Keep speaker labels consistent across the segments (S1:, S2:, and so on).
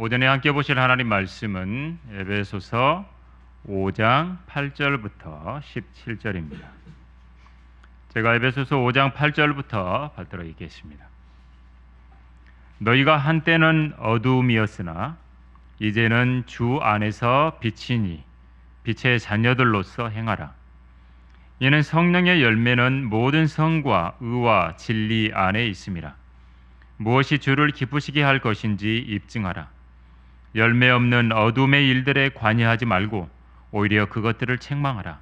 S1: 오전에 함께 보실 하나님 말씀은 에베소서 5장 8절부터 17절입니다. 제가 에베소서 5장 8절부터 받들어 읽겠습니다. 너희가 한때는 어두움이었으나 이제는 주 안에서 빛이니 빛의 자녀들로서 행하라. 이는 성령의 열매는 모든 성과 의와 진리 안에 있음이라. 무엇이 주를 기쁘시게 할 것인지 입증하라. 열매 없는 어둠의 일들에 관여하지 말고 오히려 그것들을 책망하라.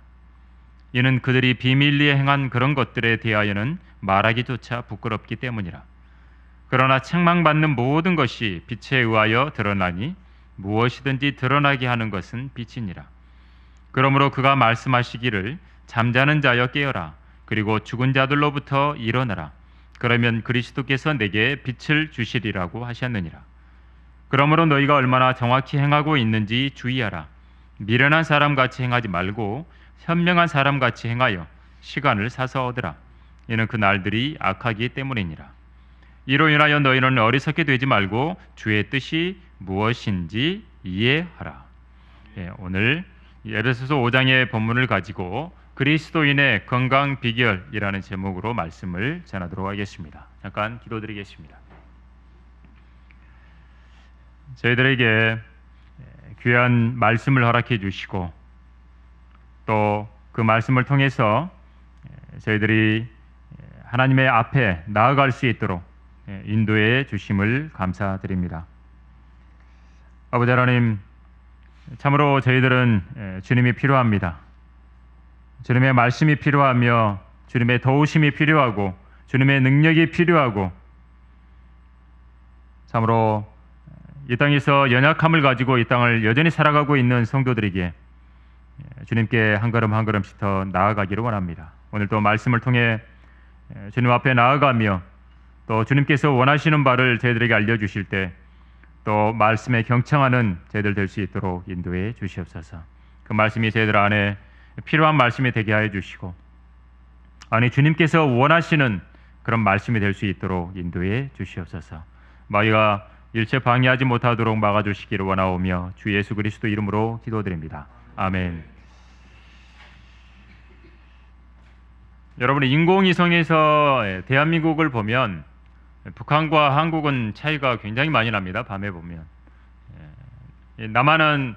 S1: 이는 그들이 비밀리에 행한 그런 것들에 대하여는 말하기조차 부끄럽기 때문이라. 그러나 책망받는 모든 것이 빛에 의하여 드러나니 무엇이든지 드러나게 하는 것은 빛이니라. 그러므로 그가 말씀하시기를 잠자는 자여 깨어라. 그리고 죽은 자들로부터 일어나라. 그러면 그리스도께서 내게 빛을 주시리라고 하셨느니라. 그러므로 너희가 얼마나 정확히 행하고 있는지 주의하라. 미련한 사람같이 행하지 말고 현명한 사람같이 행하여 시간을 사서 얻으라. 이는 그 날들이 악하기 때문이니라. 이로 인하여 너희는 어리석게 되지 말고 주의 뜻이 무엇인지 이해하라. 오늘 에베소서 5장의 본문을 가지고 그리스도인의 건강 비결이라는 제목으로 말씀을 전하도록 하겠습니다. 잠깐 기도드리겠습니다. 저희들에게 귀한 말씀을 허락해 주시고 또 그 말씀을 통해서 저희들이 하나님의 앞에 나아갈 수 있도록 인도해 주심을 감사드립니다. 아버지 하나님, 참으로 저희들은 주님이 필요합니다. 주님의 말씀이 필요하며 주님의 도우심이 필요하고 주님의 능력이 필요하고 참으로 이 땅에서 연약함을 가지고 이 땅을 여전히 살아가고 있는 성도들에게 주님께 한 걸음 한 걸음씩 더 나아가기를 원합니다. 오늘 또 말씀을 통해 주님 앞에 나아가며 또 주님께서 원하시는 바를 저희들에게 알려주실 때 또 말씀에 경청하는 저희들 될 수 있도록 인도해 주시옵소서. 그 말씀이 저희들 안에 필요한 말씀이 되게 하여 주시고 아니 주님께서 원하시는 그런 말씀이 될 수 있도록 인도해 주시옵소서. 마귀가 일체 방해하지 못하도록 막아주시기를 원하오며 주 예수 그리스도 이름으로 기도드립니다. 아멘. 여러분, 인공위성에서 대한민국을 보면 북한과 한국은 차이가 굉장히 많이 납니다. 밤에 보면 남한은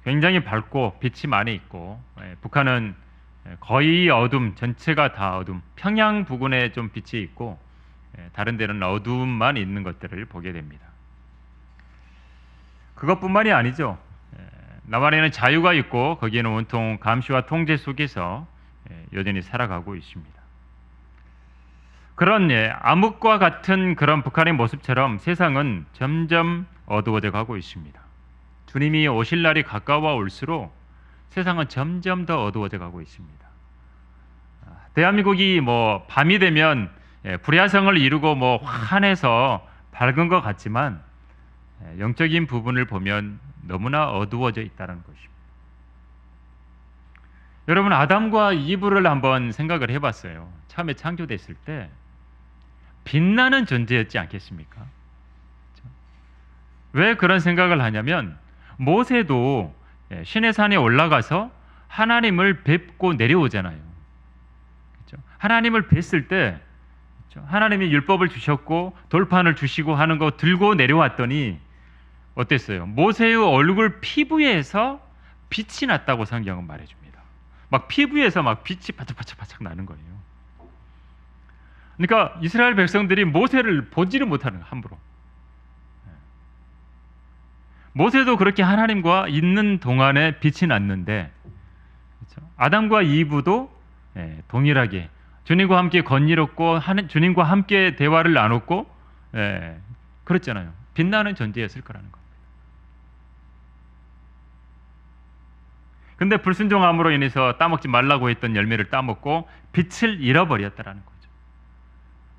S1: 굉장히 밝고 빛이 많이 있고 북한은 거의 어둠, 전체가 다 어둠. 평양 부근에 좀 빛이 있고 다른 데는 어둠만 있는 것들을 보게 됩니다. 그것뿐만이 아니죠. 남한에는 자유가 있고 거기에는 온통 감시와 통제 속에서 여전히 살아가고 있습니다. 그런 암흑과 같은 그런 북한의 모습처럼 세상은 점점 어두워져 가고 있습니다. 주님이 오실 날이 가까워 올수록 세상은 점점 더 어두워져 가고 있습니다. 대한민국이 밤이 되면 불야성을 이루고 환해서 밝은 것 같지만 영적인 부분을 보면 너무나 어두워져 있다는 것입니다. 여러분, 아담과 이브를 한번 생각을 해봤어요. 처음에 창조됐을 때 빛나는 존재였지 않겠습니까? 왜 그런 생각을 하냐면 모세도 시내 산에 올라가서 하나님을 뵙고 내려오잖아요. 그렇죠? 하나님을 뵀을 때 하나님이 율법을 주셨고 돌판을 주시고 하는 거 들고 내려왔더니 어땠어요? 모세의 얼굴 피부에서 빛이 났다고 성경은 말해줍니다. 막 피부에서 막 빛이 바짝바짝 나는 거예요. 그러니까 이스라엘 백성들이 모세를 보지를 못하는 거예요, 함부로. 모세도 그렇게 하나님과 있는 동안에 빛이 났는데, 그렇죠? 아담과 이브도 동일하게 주님과 함께 건의롭고 주님과 함께 대화를 나눴고, 그랬잖아요. 빛나는 존재였을 거라는 겁니다. 근데 불순종함으로 인해서 따먹지 말라고 했던 열매를 따먹고 빛을 잃어버렸다라는 거죠.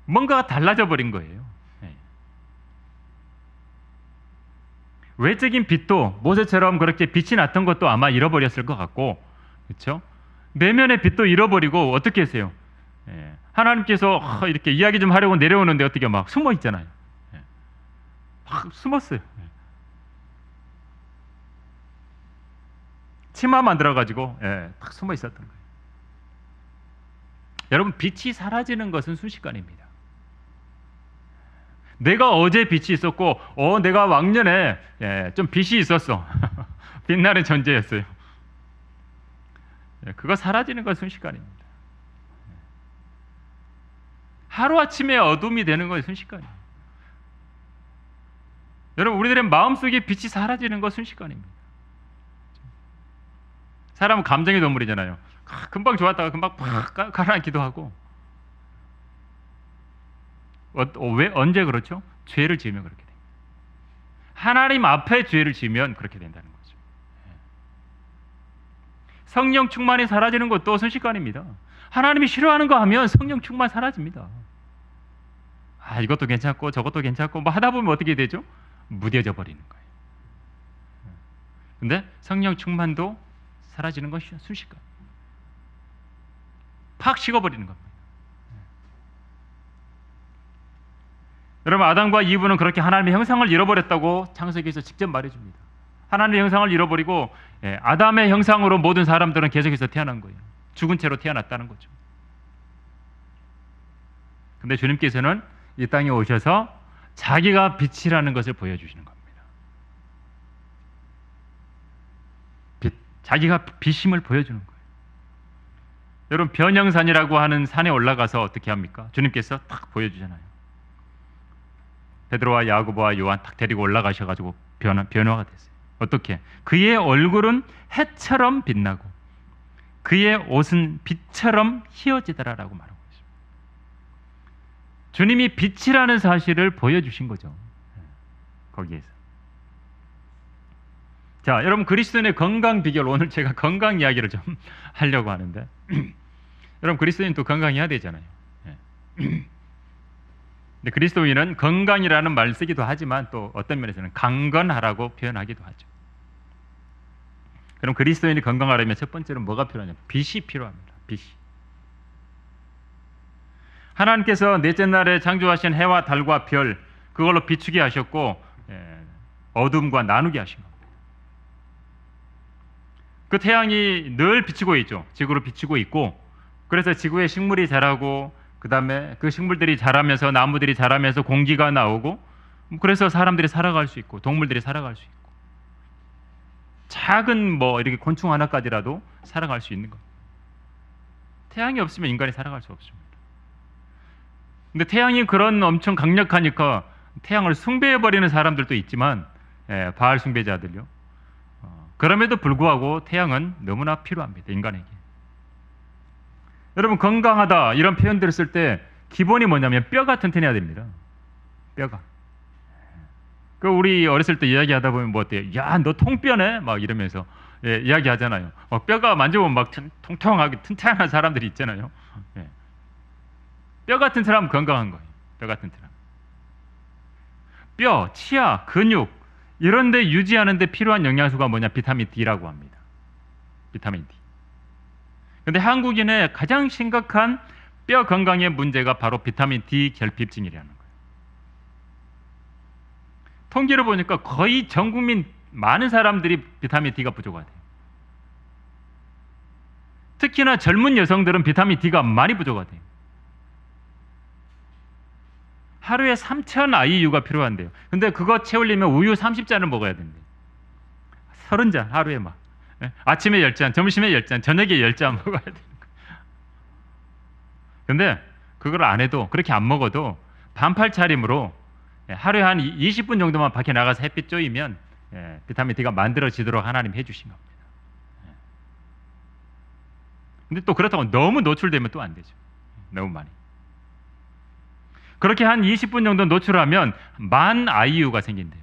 S1: 뭔가가 달라져 버린 거예요. 외적인 빛도 모세처럼 그렇게 빛이 났던 것도 아마 잃어버렸을 것 같고, 그렇죠? 내면의 빛도 잃어버리고 어떻게 했어요? 하나님께서 이렇게 이야기 좀 하려고 내려오는데 어떻게 막 숨어 있잖아요. 막 숨었어요. 치마 만들어가지고 딱 숨어 있었던 거예요. 여러분, 빛이 사라지는 것은 순식간입니다. 내가 어제 빛이 있었고, 내가 왕년에 좀 빛이 있었어. 빛나는 존재였어요. 그거 사라지는 건 순식간입니다. 하루아침에 어둠이 되는 건 순식간이에요. 여러분, 우리들의 마음속에 빛이 사라지는 건 순식간입니다. 사람은 감정의 동물이잖아요. 금방 좋았다가 금방 팍 가라앉기도 하고. 왜 언제 그렇죠? 죄를 지으면 그렇게 됩니다. 하나님 앞에 죄를 지으면 그렇게 된다는 거죠. 성령 충만이 사라지는 것도 순식간입니다. 하나님이 싫어하는 거 하면 성령 충만 사라집니다. 이것도 괜찮고 저것도 괜찮고 뭐 하다 보면 어떻게 되죠? 무뎌져 버리는 거예요. 근데 성령 충만도 사라지는 것이 순식간. 팍 식어버리는 겁니다. 여러분, 아담과 이브는 그렇게 하나님의 형상을 잃어버렸다고 창세기에서 직접 말해줍니다. 하나님의 형상을 잃어버리고 아담의 형상으로 모든 사람들은 계속해서 태어난 거예요. 죽은 채로 태어났다는 거죠. 근데 주님께서는 이 땅에 오셔서 자기가 빛이라는 것을 보여주시는 겁니다. 자기가 빛임을 보여주는 거예요. 여러분, 변형산이라고 하는 산에 올라가서 어떻게 합니까? 주님께서 딱 보여주잖아요. 베드로와 야고보와 요한 딱 데리고 올라가셔가지고 변화가 됐어요. 어떻게? 그의 얼굴은 해처럼 빛나고 그의 옷은 빛처럼 희어지더라라고 말하고 있습니다. 주님이 빛이라는 사실을 보여주신 거죠. 거기에서. 자, 여러분, 그리스도인의 건강 비결, 오늘 제가 건강 이야기를 좀 하려고 하는데 여러분, 그리스도인도 건강해야 되잖아요. 근데 그리스도인은 건강이라는 말 쓰기도 하지만 또 어떤 면에서는 강건하라고 표현하기도 하죠. 그럼 그리스도인이 건강하려면 첫 번째로 뭐가 필요하냐? 빛이 필요합니다. 빛이. 하나님께서 넷째 날에 창조하신 해와 달과 별, 그걸로 비추게 하셨고 어둠과 나누게 하신 겁니다. 그 태양이 늘 비추고 있죠. 지구로 비추고 있고, 그래서 지구에 식물이 자라고, 그 다음에 그 식물들이 자라면서 나무들이 자라면서 공기가 나오고, 그래서 사람들이 살아갈 수 있고 동물들이 살아갈 수 있고, 작은 뭐 이렇게 곤충 하나까지라도 살아갈 수 있는 겁니다. 태양이 없으면 인간이 살아갈 수 없습니다. 근데 태양이 그런 엄청 강력하니까 태양을 숭배해버리는 사람들도 있지만, 바알 숭배자들요. 그럼에도 불구하고 태양은 너무나 필요합니다. 인간에게. 여러분, 건강하다 이런 표현들을 쓸 때 기본이 뭐냐면 뼈가 튼튼해야 됩니다. 뼈가. 그 우리 어렸을 때 이야기하다 보면 뭐 어때요? 야, 너 통뼈네? 막 이러면서 이야기하잖아요. 뼈가 만져보면 막 통통하게 튼튼한 사람들이 있잖아요. 뼈 같은 사람은 건강한 거예요. 뼈 같은 사람. 뼈, 치아, 근육 이런 데 유지하는 데 필요한 영양소가 뭐냐? 비타민 D라고 합니다. 비타민 D. 근데 한국인의 가장 심각한 뼈 건강의 문제가 바로 비타민 D 결핍증이라는 거예요. 통계를 보니까 거의 전 국민 많은 사람들이 비타민 D가 부족하대요. 특히나 젊은 여성들은 비타민 D가 많이 부족하대요. 하루에 3,000 IU가 필요한데요. 근데 그거 채우려면 우유 30잔을 먹어야 된대요. 30잔 하루에 막. 아침에 10잔, 점심에 10잔, 저녁에 10잔 먹어야 되는 거예요. 근데 그걸 안 해도, 그렇게 안 먹어도 반팔 차림으로 하루에 한 20분 정도만 밖에 나가서 햇빛 쬐이면 비타민 D가 만들어지도록 하나님 해주신 겁니다. 근데 또 그렇다고 너무 노출되면 또 안 되죠. 너무 많이. 그렇게 한 20분 정도 노출하면 10,000 IU가 생긴대요.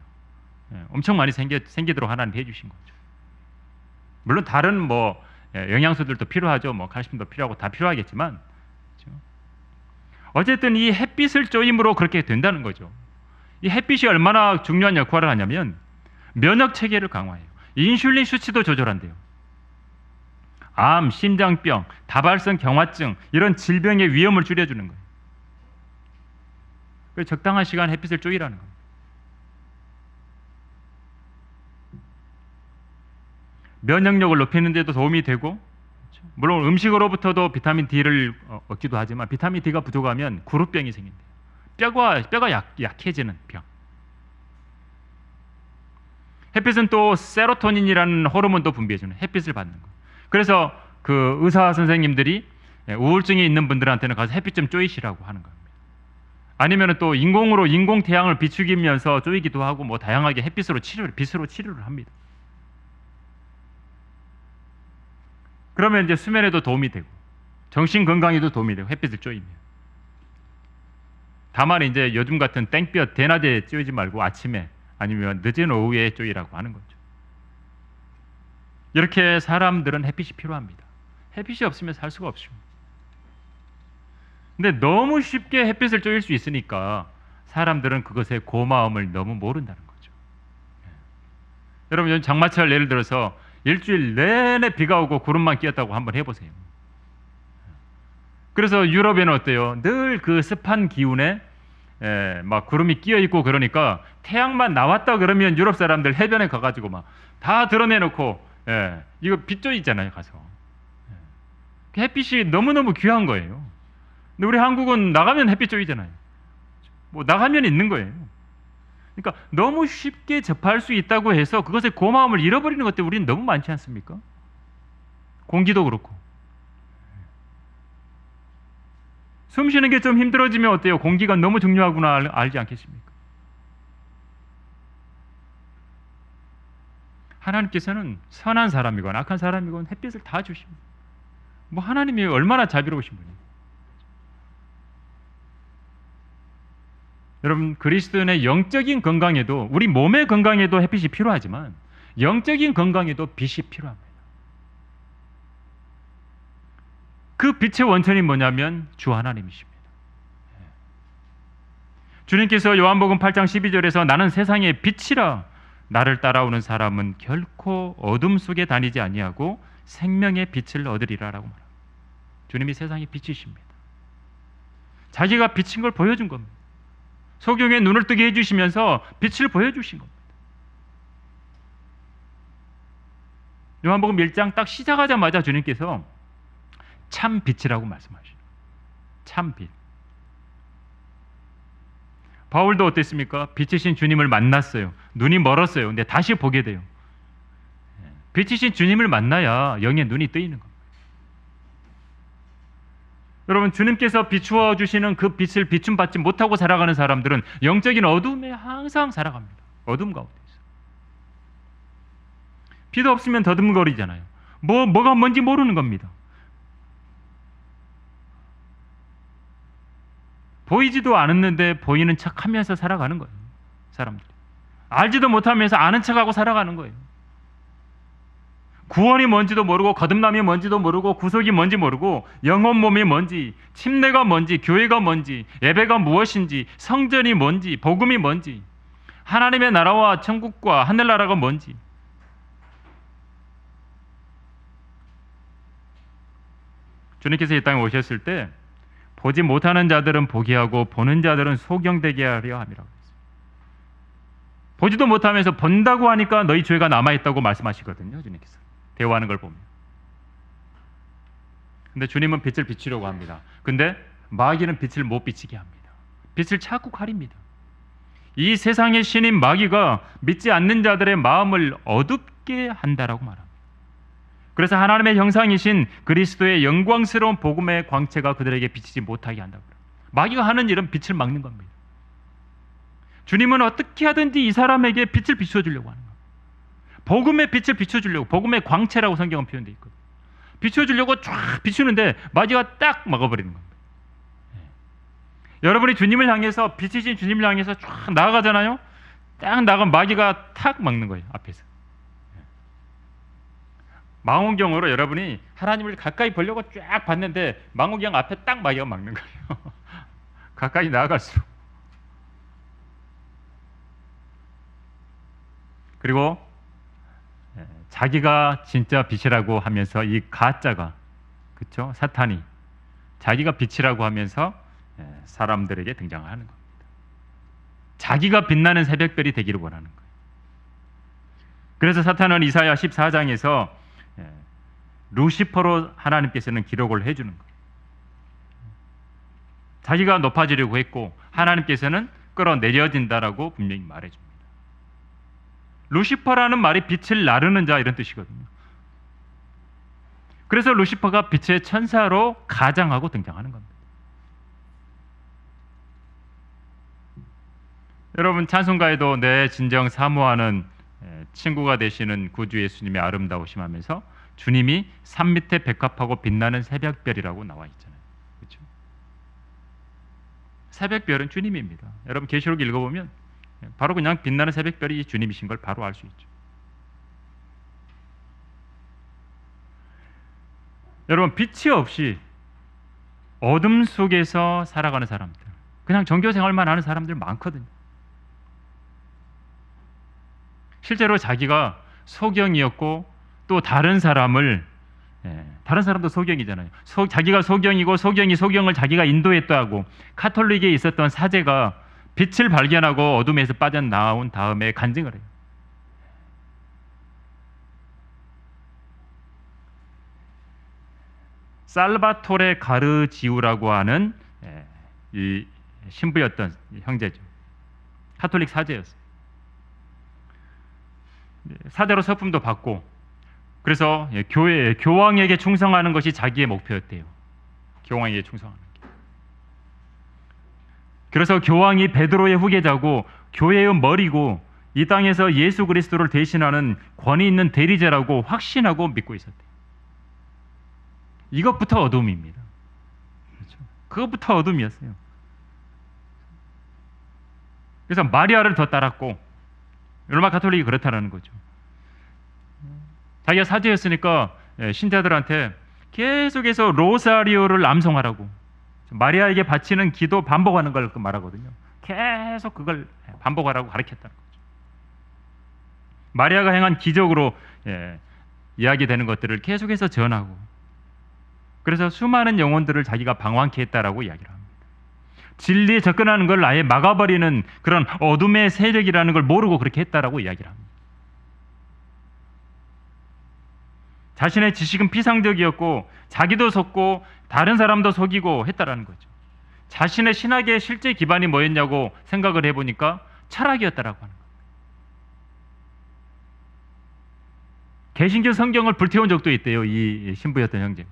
S1: 엄청 많이 생기도록 하나님 해주신 거죠. 물론 다른 뭐 영양소들도 필요하죠. 뭐 칼슘도 필요하고 다 필요하겠지만, 그렇죠? 어쨌든 이 햇빛을 쪼임으로 그렇게 된다는 거죠. 이 햇빛이 얼마나 중요한 역할을 하냐면 면역 체계를 강화해요. 인슐린 수치도 조절한대요. 암, 심장병, 다발성 경화증 이런 질병의 위험을 줄여주는 거예요. 그래서 적당한 시간 햇빛을 쪼이라는 겁니다. 면역력을 높이는 데도 도움이 되고, 물론 음식으로부터도 비타민 D를 얻기도 하지만 비타민 D가 부족하면 구루병이 생긴대요. 뼈가 약해지는 병. 햇빛은 또 세로토닌이라는 호르몬도 분비해주는, 햇빛을 받는 거. 그래서 그 의사 선생님들이 우울증이 있는 분들한테는 가서 햇빛 좀 쪼이시라고 하는 겁니다. 아니면 또 인공으로 인공 태양을 비추기면서 쪼이기도 하고 뭐 다양하게 햇빛으로 빛으로 치료를 합니다. 그러면 이제 수면에도 도움이 되고 정신 건강에도 도움이 되고 햇빛을 쪼이면. 다만 이제 요즘 같은 땡볕 대낮에 쪼이지 말고 아침에 아니면 늦은 오후에 쪼이라고 하는 거죠. 이렇게 사람들은 햇빛이 필요합니다. 햇빛이 없으면 살 수가 없습니다. 근데 너무 쉽게 햇빛을 쪼일 수 있으니까 사람들은 그것의 고마움을 너무 모른다는 거죠. 여러분 장마철 예를 들어서 일주일 내내 비가 오고 구름만 끼었다고 한번 해보세요. 그래서 유럽에는 어때요? 늘 그 습한 기운에 막 구름이 끼어 있고 그러니까 태양만 나왔다 그러면 유럽 사람들 해변에 가가지고 막 다 드러내놓고 이거 빛조 있잖아요 가서. 햇빛이 너무너무 귀한 거예요. 근데 우리 한국은 나가면 햇빛 쪼이잖아요. 뭐 나가면 있는 거예요. 그러니까 너무 쉽게 접할 수 있다고 해서 그것의 고마움을 잃어버리는 것들 우리는 너무 많지 않습니까? 공기도 그렇고. 숨 쉬는 게 좀 힘들어지면 어때요? 공기가 너무 중요하구나 알지 않겠습니까? 하나님께서는 선한 사람이건 악한 사람이건 햇빛을 다 주십니다. 뭐 하나님이 얼마나 자비로우신 분이에요. 여러분 그리스도인의 영적인 건강에도 우리 몸의 건강에도 햇빛이 필요하지만 영적인 건강에도 빛이 필요합니다. 그 빛의 원천이 뭐냐면 주 하나님이십니다. 주님께서 요한복음 8장 12절에서 나는 세상의 빛이라 나를 따라오는 사람은 결코 어둠 속에 다니지 아니하고 생명의 빛을 얻으리라라고 말합니다. 주님이 세상의 빛이십니다. 자기가 빛인 걸 보여준 겁니다. 소경의 눈을 뜨게 해주시면서 빛을 보여주신 겁니다. 요한복음 1장 딱 시작하자마자 주님께서 참 빛이라고 말씀하시죠. 참 빛. 바울도 어땠습니까? 빛이신 주님을 만났어요. 눈이 멀었어요. 근데 다시 보게 돼요. 빛이신 주님을 만나야 영의 눈이 뜨이는 겁니다. 여러분 주님께서 비추어 주시는 그 빛을 비춤받지 못하고 살아가는 사람들은 영적인 어둠에 항상 살아갑니다. 어둠 가운데 있어요. 빛 없으면 더듬거리잖아요. 뭐가 뭔지 모르는 겁니다. 보이지도 않았는데 보이는 척하면서 살아가는 거예요. 사람들이. 알지도 못하면서 아는 척하고 살아가는 거예요. 구원이 뭔지도 모르고 거듭남이 뭔지도 모르고 구속이 뭔지 모르고 영혼 몸이 뭔지 침례가 뭔지 교회가 뭔지 예배가 무엇인지 성전이 뭔지 복음이 뭔지 하나님의 나라와 천국과 하늘나라가 뭔지 주님께서 이 땅에 오셨을 때 보지 못하는 자들은 보게 하고 보는 자들은 소경되게 하려 함이라고 했어요. 보지도 못하면서 본다고 하니까 너희 죄가 남아있다고 말씀하시거든요. 주님께서 대화하는 걸 보면. 근데 주님은 빛을 비추려고 합니다. 근데 마귀는 빛을 못 비치게 합니다. 빛을 자꾸 가립니다. 이 세상의 신인 마귀가 믿지 않는 자들의 마음을 어둡게 한다라고 말합니다. 그래서 하나님의 형상이신 그리스도의 영광스러운 복음의 광채가 그들에게 비치지 못하게 한다고 합니다. 마귀가 하는 일은 빛을 막는 겁니다. 주님은 어떻게 하든지 이 사람에게 빛을 비춰주려고 하는 겁니다. 복음의 빛을 비춰주려고, 복음의 광채라고 성경은 표현되어 있거든요. 비춰주려고 쫙 비추는데 마귀가 딱 막아버리는 겁니다. 여러분이 주님을 향해서, 빛이신 주님을 향해서 쫙 나아가잖아요. 딱 나가면 마귀가 탁 막는 거예요. 앞에서. 망원경으로 여러분이 하나님을 가까이 보려고 쫙 봤는데 망원경 앞에 딱 마귀가 막는 거예요. 가까이 나아갈수록. 그리고 자기가 진짜 빛이라고 하면서 이 가짜가, 그렇죠? 사탄이 자기가 빛이라고 하면서 사람들에게 등장하는 겁니다. 자기가 빛나는 새벽별이 되기를 원하는 거예요. 그래서 사탄은 이사야 14장에서 루시퍼로 하나님께서는 기록을 해주는 거예요. 자기가 높아지려고 했고 하나님께서는 끌어내려진다라고 분명히 말해줍니다. 루시퍼라는 말이 빛을 나르는 자 이런 뜻이거든요. 그래서 루시퍼가 빛의 천사로 가장하고 등장하는 겁니다. 여러분, 찬송가에도 내 진정 사모하는 친구가 되시는 구주 예수님의 아름다우심 하면서 주님이 산 밑에 백합하고 빛나는 새벽별이라고 나와 있잖아요. 그렇죠? 새벽별은 주님입니다. 여러분, 계시록 읽어보면 바로 그냥 빛나는 새벽별이 주님이신 걸 바로 알 수 있죠. 여러분, 빛이 없이 어둠 속에서 살아가는 사람들, 그냥 종교 생활만 하는 사람들 많거든요. 실제로 자기가 소경이었고 또 다른 사람을 다른 사람도 소경이잖아요. 자기가 소경이고 소경이 소경을 자기가 인도했다고 카톨릭에 있었던 사제가 빛을 발견하고 어둠에서 빠져나온 다음에 간증을 해요. 살바토레 가르지우라고 하는 이 신부였던 형제죠. 카톨릭 사제였어요. 사제로 서품도 받고 그래서 교황에게 충성하는 것이 자기의 목표였대요. 교황에게 충성하는 게. 그래서 교황이 베드로의 후계자고 교회의 머리고 이 땅에서 예수 그리스도를 대신하는 권위 있는 대리자라고 확신하고 믿고 있었대요. 이것부터 어둠입니다. 그렇죠? 그것부터 어둠이었어요. 그래서 마리아를 더 따랐고 로마 가톨릭이 그렇다는 거죠. 자기가 사제였으니까 신자들한테 계속해서 로사리오를 암송하라고, 마리아에게 바치는 기도 반복하는 걸 말하거든요. 계속 그걸 반복하라고 가르쳤다는 거죠. 마리아가 행한 기적으로 이야기되는 것들을 계속해서 전하고, 그래서 수많은 영혼들을 자기가 방황케 했다라고 이야기를 합니다. 진리에 접근하는 걸 아예 막아버리는 그런 어둠의 세력이라는 걸 모르고 그렇게 했다라고 이야기를 합니다. 자신의 지식은 피상적이었고 자기도 속고 다른 사람도 속이고 했다라는 거죠. 자신의 신학의 실제 기반이 뭐였냐고 생각을 해보니까 철학이었다라고 하는 거예요. 개신교 성경을 불태운 적도 있대요. 이 신부였던 형제가.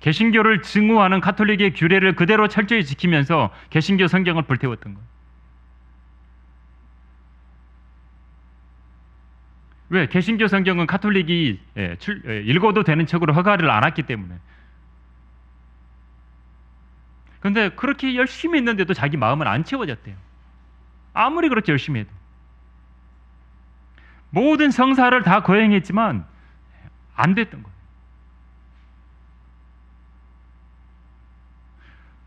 S1: 개신교를 증오하는 가톨릭의 규례를 그대로 철저히 지키면서 개신교 성경을 불태웠던 거예요. 왜? 개신교 성경은 가톨릭이 읽어도 되는 책으로 허가를 안 했기 때문에. 그런데 그렇게 열심히 했는데도 자기 마음은 안 채워졌대요. 아무리 그렇게 열심히 해도. 모든 성사를 다 거행했지만 안 됐던 거예요.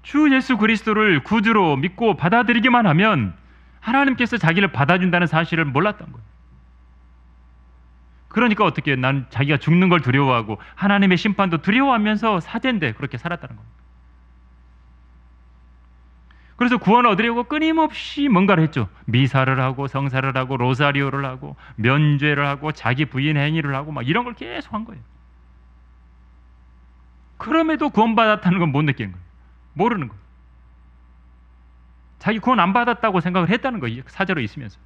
S1: 주 예수 그리스도를 구주로 믿고 받아들이기만 하면 하나님께서 자기를 받아준다는 사실을 몰랐던 거예요. 그러니까 어떻게 난 자기가 죽는 걸 두려워하고 하나님의 심판도 두려워하면서 사제인데 그렇게 살았다는 겁니다. 그래서 구원을 얻으려고 끊임없이 뭔가를 했죠. 미사를 하고 성사를 하고 로사리오를 하고 면죄를 하고 자기 부인 행위를 하고 막 이런 걸 계속 한 거예요. 그럼에도 구원받았다는 건 못 느낀 거예요. 모르는 거예요. 자기 구원 안 받았다고 생각을 했다는 거예요. 사제로 있으면서도.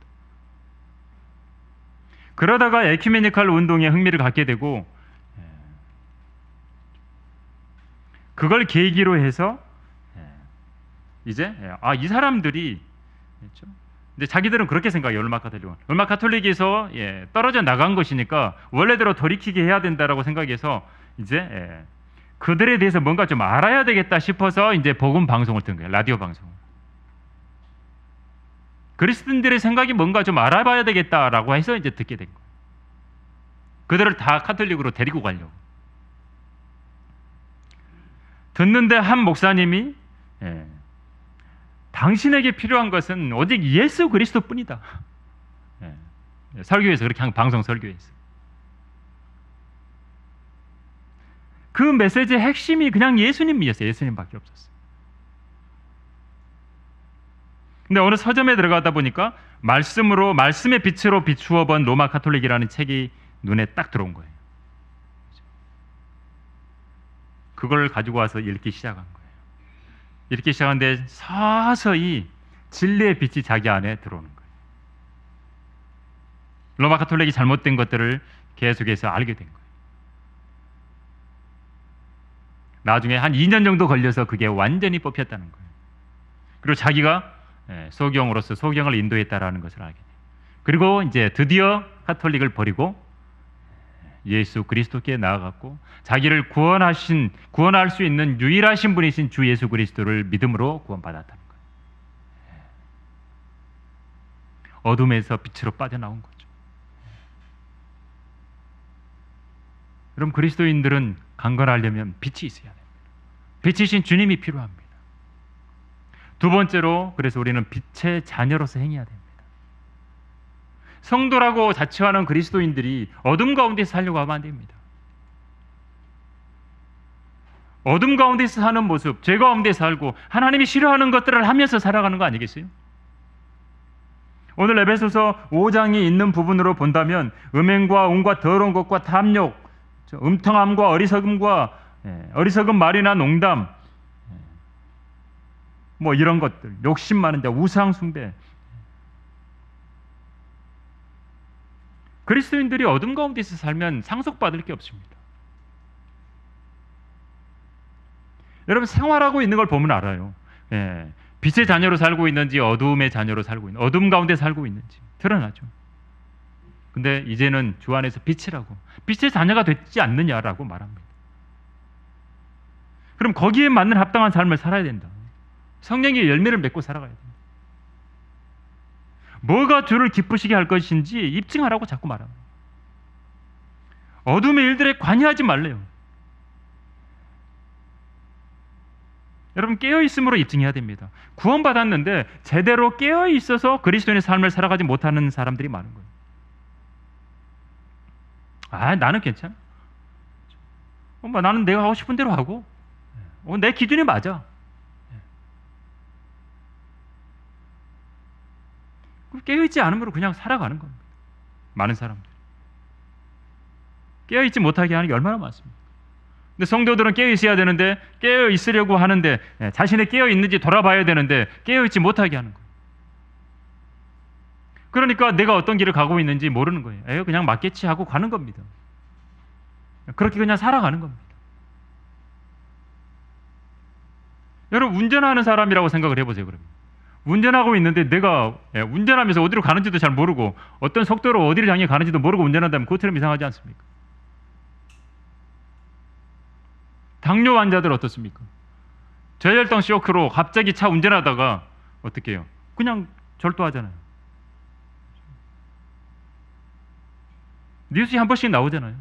S1: 그러다가 에큐메니칼 운동에 흥미를 갖게 되고 그걸 계기로 해서 이제 이 사람들이 그렇죠? 근데 자기들은 그렇게 생각해요. 로마 가톨릭은. 로마 가톨릭에서 떨어져 나간 것이니까 원래대로 돌이키게 해야 된다라고 생각해서 이제 그들에 대해서 뭔가 좀 알아야 되겠다 싶어서 이제 복음 방송을 든 거예요. 라디오 방송. 그리스도인들의 생각이 뭔가 좀 알아봐야 되겠다라고 해서 이제 듣게 된 거예요. 그들을 다 카톨릭으로 데리고 가려고. 듣는데 한 목사님이 당신에게 필요한 것은 오직 예수 그리스도뿐이다. 설교에서 그렇게 한 방송 설교에서. 그 메시지의 핵심이 그냥 예수님이었어요. 예수님밖에 없었어요. 근데 어느 서점에 들어가다 보니까 말씀의 빛으로 비추어 본 로마 가톨릭이라는 책이 눈에 딱 들어온 거예요. 그걸 가지고 와서 읽기 시작한 거예요. 읽기 시작하는데 서서히 진리의 빛이 자기 안에 들어오는 거예요. 로마 가톨릭이 잘못된 것들을 계속해서 알게 된 거예요. 나중에 한 2년 정도 걸려서 그게 완전히 뽑혔다는 거예요. 그리고 자기가 소경으로서 소경을 인도했다라는 것을 알게 돼요. 그리고 이제 드디어 가톨릭을 버리고 예수 그리스도께 나아갔고 자기를 구원할 수 있는 유일하신 분이신 주 예수 그리스도를 믿음으로 구원받았다는 거예요. 어둠에서 빛으로 빠져나온 거죠. 그럼 그리스도인들은 강건하려면 빛이 있어야 됩니다. 빛이신 주님이 필요합니다. 두 번째로 그래서 우리는 빛의 자녀로서 행해야 됩니다. 성도라고 자처하는 그리스도인들이 어둠 가운데서 살려고 하면 안 됩니다. 어둠 가운데서 사는 모습, 죄 가운데 살고 하나님이 싫어하는 것들을 하면서 살아가는 거 아니겠어요? 오늘 에베소서 5장이 있는 부분으로 본다면 음행과 음과 더러운 것과 탐욕, 음탕함과 어리석은 말이나 농담, 뭐 이런 것들, 욕심 많은 자, 우상 숭배. 그리스도인들이 어둠 가운데서 살면 상속받을 게 없습니다. 여러분 생활하고 있는 걸 보면 알아요. 빛의 자녀로 살고 있는지 어둠의 자녀로 살고 있는지, 어둠 가운데 살고 있는지 드러나죠. 근데 이제는 주 안에서 빛이라고, 빛의 자녀가 되지 않느냐라고 말합니다. 그럼 거기에 맞는 합당한 삶을 살아야 된다. 성령의 열매를 맺고 살아가야 됩니다. 뭐가 주를 기쁘시게 할 것인지 입증하라고 자꾸 말합니다. 어둠의 일들에 관여하지 말래요. 여러분 깨어있음으로 입증해야 됩니다. 구원받았는데 제대로 깨어있어서 그리스도인의 삶을 살아가지 못하는 사람들이 많은 거예요. 나는 괜찮아. 나는 내가 하고 싶은 대로 하고 내 기준이 맞아. 깨어있지 않음으로 그냥 살아가는 겁니다. 많은 사람들 깨어있지 못하게 하는 게 얼마나 많습니까? 근데 성도들은 깨어있어야 되는데 깨어있으려고 하는데 자신이 깨어있는지 돌아봐야 되는데 깨어있지 못하게 하는 거예요. 그러니까 내가 어떤 길을 가고 있는지 모르는 거예요. 그냥 맞겠지 하고 가는 겁니다. 그렇게 그냥 살아가는 겁니다. 여러분 운전하는 사람이라고 생각을 해보세요. 그러면 운전하고 있는데 내가 운전하면서 어디로 가는지도 잘 모르고 어떤 속도로 어디를 향해 가는지도 모르고 운전한다면 그것처럼 이상하지 않습니까? 당뇨 환자들 어떻습니까? 저혈당 쇼크로 갑자기 차 운전하다가 어떻게 해요? 그냥 절도하잖아요. 뉴스에 한 번씩 나오잖아요.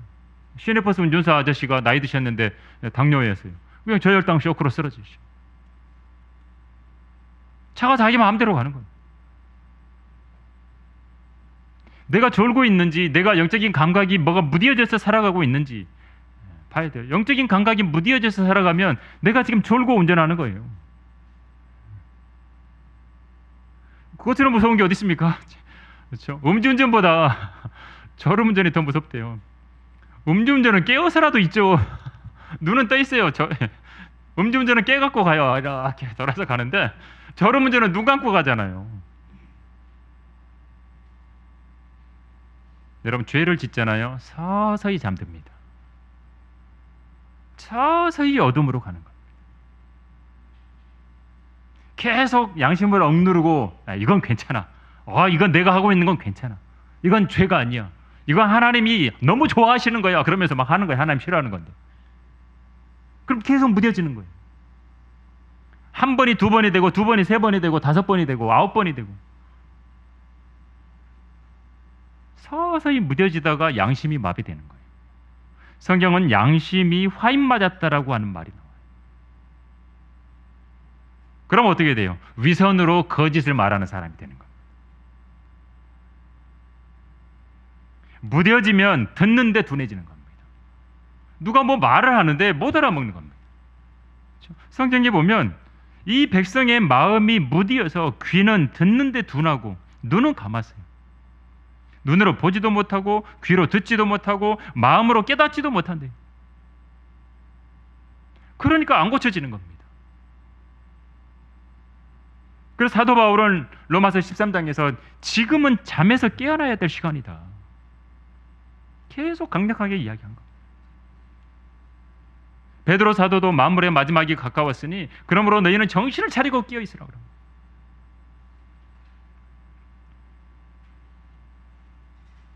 S1: 시내버스 운전사 아저씨가 나이 드셨는데 당뇨였어요. 그냥 저혈당 쇼크로 쓰러지시죠. 차가 자기 마음대로 가는 거예요. 내가 졸고 있는지 내가 영적인 감각이 뭐가 무뎌져서 살아가고 있는지 봐야 돼요. 영적인 감각이 무뎌져서 살아가면 내가 지금 졸고 운전하는 거예요. 그것처럼 무서운 게 어디 있습니까? 그렇죠? 음주운전보다 졸음운전이 더 무섭대요. 음주운전은 깨어서라도 있죠. 눈은 떠 있어요. 음주운전은 깨갖고 가요. 이렇게 돌아서 가는데 졸음운전은 눈 감고 가잖아요. 여러분 죄를 짓잖아요. 서서히 잠듭니다. 서서히 어둠으로 가는 겁니다. 계속 양심을 억누르고 이건 괜찮아. 이건 내가 하고 있는 건 괜찮아. 이건 죄가 아니야. 이건 하나님이 너무 좋아하시는 거야. 그러면서 막 하는 거야. 하나님 싫어하는 건데. 그럼 계속 무뎌지는 거예요. 한 번이 두 번이 되고 두 번이 세 번이 되고 다섯 번이 되고 9번이 되고 서서히 무뎌지다가 양심이 마비되는 거예요. 성경은 양심이 화인 맞았다라고 하는 말이 나와요. 그럼 어떻게 돼요? 위선으로 거짓을 말하는 사람이 되는 겁니다. 무뎌지면 듣는데 둔해지는 겁니다. 누가 뭐 말을 하는데 못 알아먹는 겁니다. 성경에 보면 이 백성의 마음이 무디어서 귀는 듣는데 둔하고 눈은 감았어요. 눈으로 보지도 못하고 귀로 듣지도 못하고 마음으로 깨닫지도 못한대요. 그러니까 안 고쳐지는 겁니다. 그래서 사도 바울은 로마서 13장에서 지금은 잠에서 깨어나야 될 시간이다. 계속 강력하게 이야기한 겁니다. 베드로 사도도 만물의 마지막이 가까웠으니 그러므로 너희는 정신을 차리고 깨어 있으라 그럽니다.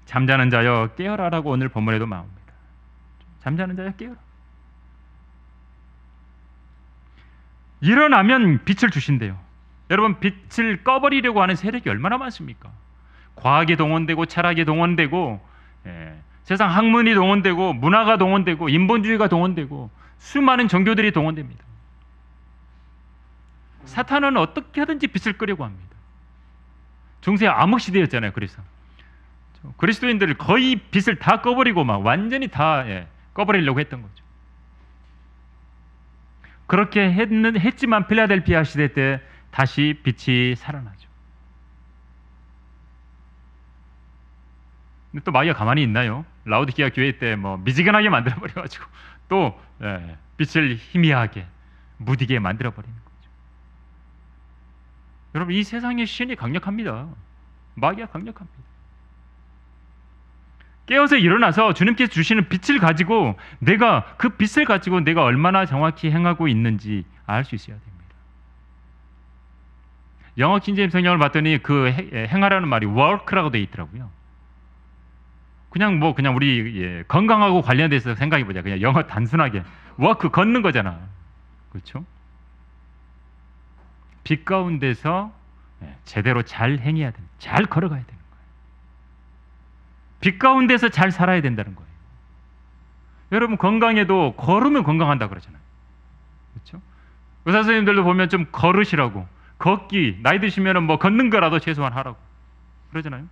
S1: 잠자는 자여 깨어라라고 오늘 본문에도 나옵니다. 잠자는 자여 깨어라. 일어나면 빛을 주신대요. 여러분, 빛을 꺼버리려고 하는 세력이 얼마나 많습니까? 과학이 동원되고 철학이 동원되고 세상 학문이 동원되고 문화가 동원되고 인본주의가 동원되고 수많은 종교들이 동원됩니다. 사탄은 어떻게 하든지 빛을 끄려고 합니다. 중세 암흑시대였잖아요. 그래서 그리스도인들을 거의 빛을 다 꺼버리고 막 완전히 다 꺼버리려고 했던 거죠. 그렇게 했지만 필라델피아 시대 때 다시 빛이 살아나죠. 근데 또 마귀가 가만히 있나요? 라오디게아 교회 때 뭐 미지근하게 만들어버려가지고 또 빛을 희미하게 무디게 만들어버리는 거죠. 여러분, 이 세상의 신이 강력합니다. 마귀가 강력합니다. 깨어서 일어나서 주님께서 주시는 빛을 가지고 내가 그 빛을 가지고 내가 얼마나 정확히 행하고 있는지 알 수 있어야 됩니다. 영어 킹제임스 성경을 봤더니 그 행하라는 말이 work라고 되어 있더라고요. 그냥 우리 건강하고 관련돼서 생각해 보자. 그냥 영어 단순하게 work 걷는 거잖아. 그렇죠? 빛 가운데서 제대로 잘 행해야 돼. 잘 걸어가야 되는 거예요. 빛 가운데서 잘 살아야 된다는 거예요. 여러분, 건강에도 걸으면 건강한다 그러잖아요. 그렇죠? 의사 선생님들도 보면 좀 걸으시라고, 걷기, 나이 드시면 뭐 걷는 거라도 최소한 하라고 그러잖아요.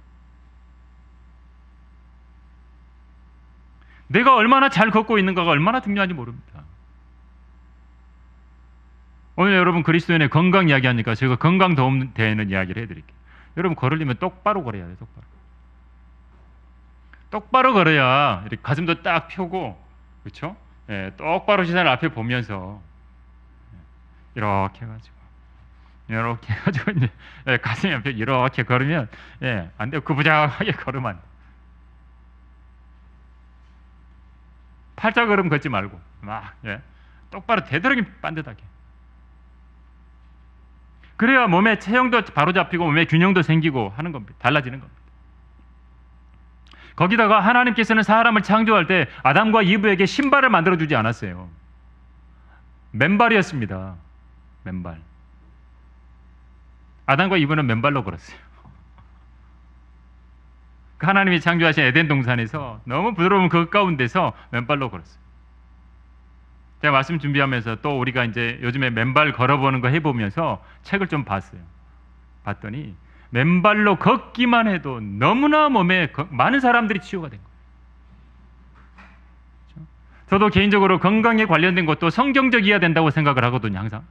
S1: 내가 얼마나 잘 걷고 있는가가 얼마나 중요한지 모릅니다. 오늘 여러분 그리스도인의 건강 이야기하니까 제가 건강 도움 되는 이야기를 해드릴게요. 여러분, 걸으려면 똑바로 걸어야 돼요. 똑바로 걸어야 이렇게 가슴도 딱 펴고, 그렇죠? 똑바로 시선을 앞에 보면서 이렇게 해가지고 이제 가슴이 앞에 이렇게 걸으면 안 돼요. 구부작하게 걸으면 안 돼요. 팔자 걸음 걷지 말고 막 똑바로 되도록이면 반듯하게. 그래야 몸의 체형도 바로 잡히고 몸의 균형도 생기고 하는 겁니다. 달라지는 겁니다. 거기다가 하나님께서는 사람을 창조할 때 아담과 이브에게 신발을 만들어주지 않았어요. 맨발이었습니다. 맨발. 아담과 이브는 맨발로 걸었어요. 하나님이 창조하신 에덴 동산에서 너무 부드러운 그 가운데서 맨발로 걸었어요. 제가 말씀 준비하면서 또 우리가 이제 요즘에 맨발 걸어보는 거 해보면서 책을 좀 봤더니 맨발로 걷기만 해도 너무나 몸에 많은 사람들이 치유가 된 거예요. 그렇죠? 저도 개인적으로 건강에 관련된 것도 성경적이어야 된다고 생각을 하거든요, 항상.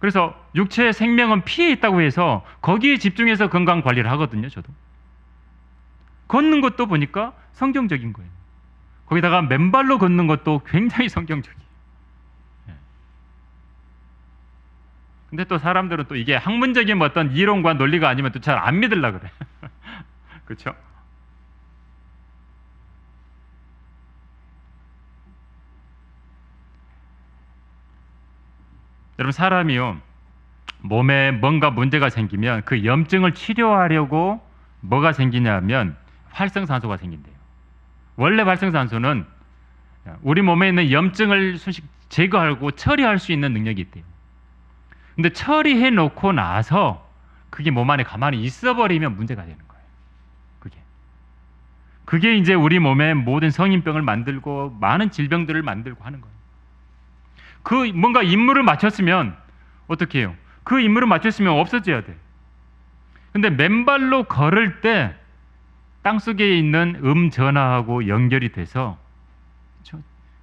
S1: 그래서 육체의 생명은 피에 있다고 해서 거기에 집중해서 건강 관리를 하거든요, 저도. 걷는 것도 보니까 성경적인 거예요. 거기다가 맨발로 걷는 것도 굉장히 성경적이에요. 근데 또 사람들은 또 이게 학문적인 어떤 이론과 논리가 아니면 또 잘 안 믿으려고 그래. 그렇죠? 여러분, 사람이요, 몸에 뭔가 문제가 생기면 그 염증을 치료하려고 뭐가 생기냐면 활성산소가 생긴대요. 원래 활성산소는 우리 몸에 있는 염증을 제거하고 처리할 수 있는 능력이 있대요. 근데 처리해 놓고 나서 그게 몸 안에 가만히 있어버리면 문제가 되는 거예요. 그게 이제 우리 몸에 모든 성인병을 만들고 많은 질병들을 만들고 하는 거예요. 그 뭔가 임무를 마쳤으면 어떻게 해요? 그 임무를 마쳤으면 없어져야 돼. 근데 맨발로 걸을 때 땅속에 있는 전하하고 연결이 돼서